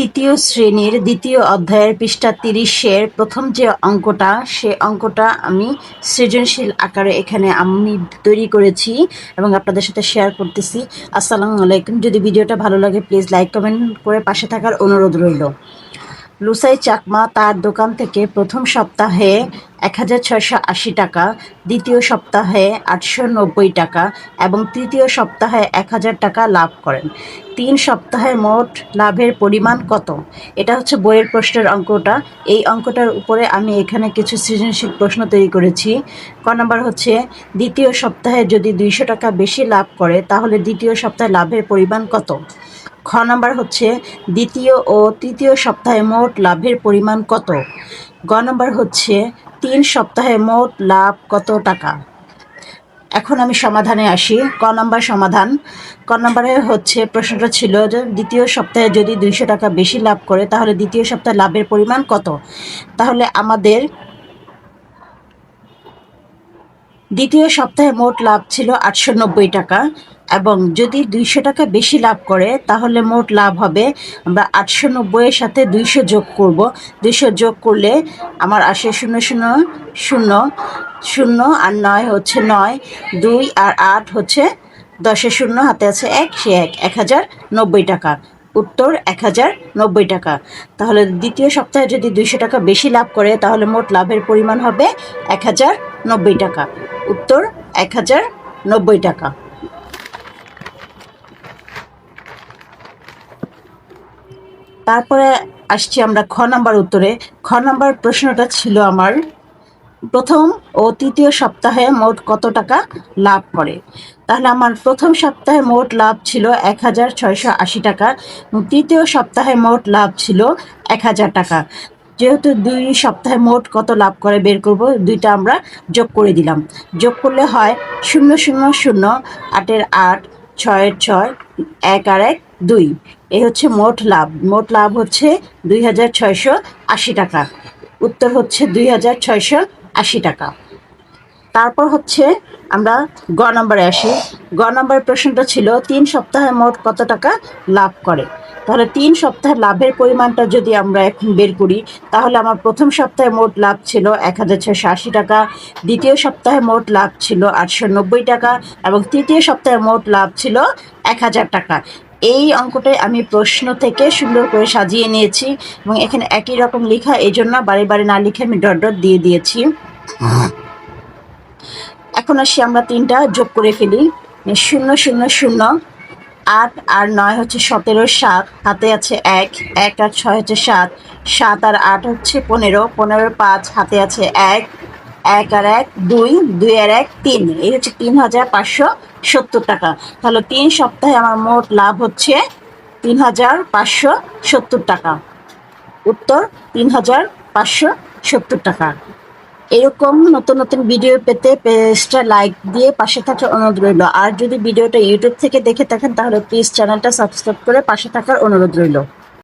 তৃতীয় শ্রেণীর দ্বিতীয় অধ্যায়ের পৃষ্ঠা ৩০-এর প্রথম যে অঙ্কটা, সে অঙ্কটা আমি সৃজনশীল আকারে এখানে আমি তৈরি করেছি এবং আপনাদের সাথে শেয়ার করতেছি। আসসালামু আলাইকুম। যদি ভিডিওটা ভালো লাগে প্লিজ লাইক কমেন্ট করে পাশে থাকার অনুরোধ রইল। লুসাই চাকমা তার দোকান থেকে প্রথম সপ্তাহে ১,৬৮০ টাকা, দ্বিতীয় সপ্তাহে ৮৯০ টাকা এবং তৃতীয় সপ্তাহে ১,০০০ টাকা লাভ করেন। ৩ সপ্তাহে মোট লাভের পরিমাণ কত? এটা হচ্ছে বইয়ের প্রশ্নের অঙ্কটা। এই অঙ্কটার উপরে আমি এখানে কিছু সৃজনশীল প্রশ্ন তৈরি করেছি। ক নম্বর হচ্ছে, দ্বিতীয় সপ্তাহে যদি ২০০ টাকা বেশি লাভ করে তাহলে দ্বিতীয় সপ্তাহে লাভের পরিমাণ কত? খ নাম্বার হচ্ছে, দ্বিতীয় ও তৃতীয় সপ্তাহে মোট লাভের পরিমাণ কত? গ নাম্বার হচ্ছে, ৩ সপ্তাহে মোট লাভ কত টাকা? এখন আমি সমাধানে আসি। ক নাম্বার সমাধান। ক নাম্বারে হচ্ছে প্রশ্নটা ছিল যে দ্বিতীয় সপ্তাহে যদি ২০০ টাকা বেশি লাভ করে তাহলে দ্বিতীয় সপ্তাহে লাভের পরিমাণ কত? তাহলে আমাদের দ্বিতীয় সপ্তাহে মোট লাভ ছিল ৮৯০ টাকা এবং যদি ২০০ টাকা বেশি লাভ করে তাহলে মোট লাভ হবে, আমরা ৮৯০-এর সাথে ২০০ যোগ করব। ২০০ যোগ করলে আমার আসে ০০০ আর ৯ হচ্ছে ৯, ২ আর ৮ হচ্ছে ১০-এর ০ হাতে আছে ১, সে ১,০৯০ টাকা। উত্তর ১,০৯০ টাকা। তাহলে দ্বিতীয় সপ্তাহে যদি ২০০ টাকা বেশি লাভ করে তাহলে মোট লাভের পরিমাণ হবে ১,০৯০ টাকা। উত্তর ১,০৯০ টাকা। তারপরে আসছি আমরা খ নাম্বার উত্তরে। খ নাম্বার প্রশ্নটা ছিল আমার, প্রথম ও তৃতীয় সপ্তাহে মোট কত টাকা লাভ করে? তাহলে আমার প্রথম সপ্তাহে মোট লাভ ছিল ১,৬৮০ টাকা, তৃতীয় সপ্তাহে মোট লাভ ছিল ১,০০০ টাকা। যেহেতু ২ সপ্তাহে মোট কত লাভ করে বের করব, দুইটা আমরা যোগ করে দিলাম। যোগ করলে হয় ০০০, ৮-এর ৮, ৬-এর ৬, ১ আর ১ ২। এই হচ্ছে মোট লাভ। মোট লাভ হচ্ছে ২,৬৮০ টাকা। উত্তর হচ্ছে ২,৬৮০ টাকা। তারপর হচ্ছে আমরা গ নম্বরে আসি। গ নম্বরের প্রশ্নটা ছিল ৩ সপ্তাহে মোট কত টাকা লাভ করে? তাহলে ৩ সপ্তাহের লাভের পরিমাণটা যদি আমরা এখন বের করি তাহলে আমার প্রথম সপ্তাহে মোট লাভ ছিল ১,৬৮০ টাকা, দ্বিতীয় সপ্তাহে মোট লাভ ছিল ৮৯০ টাকা এবং তৃতীয় সপ্তাহে মোট লাভ ছিল ১,০০০ টাকা। এই অঙ্কটাই আমি প্রশ্ন থেকে সুন্দর করে সাজিয়ে নিয়েছি এবং এখানে একই রকম লেখা, এই জন্য বারে বারে না লিখে আমি ডট ডট দিয়ে দিয়েছি। এখন আসি আমরা ৩টা যোগ করে ফেলি। ০০০, ৮ আর ৯ হচ্ছে ১৭, ৭ হাতে আছে ১, ১ আর ৬ হচ্ছে ৭, ৭ আর ৮ হচ্ছে ১৫, ১৫ আর ৫ হাতে আছে ১, ১ আর ১ ২, ২ আর ১ ৩। এই হচ্ছে ৩,৫৭০ টাকা। তাহলে ৩ সপ্তাহে আমার মোট লাভ হচ্ছে ৩,৫৭০ টাকা। উত্তর ৩,৫৭০ টাকা। এরকম নতুন নতুন ভিডিও পেতে পেজটা লাইক দিয়ে পাশে থাকার অনুরোধ রইল। আর যদি ভিডিওটা ইউটিউব থেকে দেখে থাকেন তাহলে প্লিজ চ্যানেলটা সাবস্ক্রাইব করে পাশে থাকার অনুরোধ রইল।